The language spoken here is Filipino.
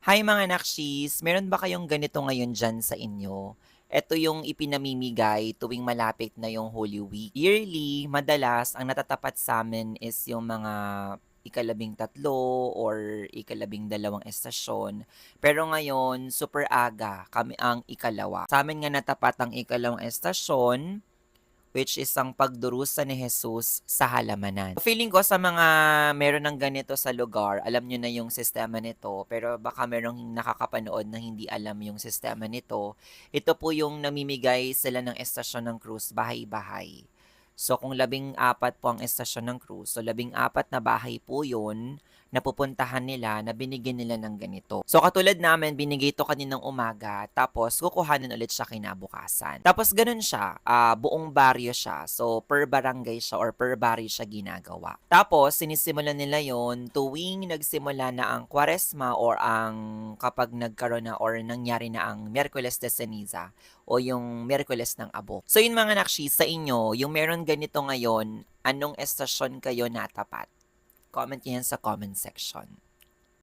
Hi mga nakshis! Meron ba kayong ganito ngayon dyan sa inyo? Ito yung ipinamimigay tuwing malapit na yung Holy Week. Yearly, madalas ang natatapat sa amin is yung mga ikalabing-tatlo or ikalabing-dalawang estasyon. Pero ngayon, super aga, kami ang ikalawa. Sa amin nga natapat ang ikalawang estasyon, which is ang pagdurusa ni Jesus sa halamanan. Feeling ko sa mga meron ng ganito sa lugar, alam nyo na yung sistema nito, pero baka merong nakakapanood na hindi alam yung sistema nito. Ito po yung namimigay sila ng estasyon ng cruise bahay-bahay. So kung 14 po ang estasyon ng cruise, so 14 na bahay po yun na pupuntahan nila na binigyan nila ng ganito. So katulad namin, binigay ito kaninang umaga, tapos kukuhanin ulit siya kinabukasan. Tapos ganun siya, buong baryo siya. So per barangay siya or per baryo siya ginagawa. Tapos sinisimulan nila yon tuwing nagsimula na ang Kwaresma or ang kapag nagkaroon na or nangyari na ang Miyerkules de Ceniza o yung Miyerkules ng Abo. So yun mga nakshi, sa inyo, yung meron ganito ngayon, anong estasyon kayo natapat? Comment nyo yan sa comment section.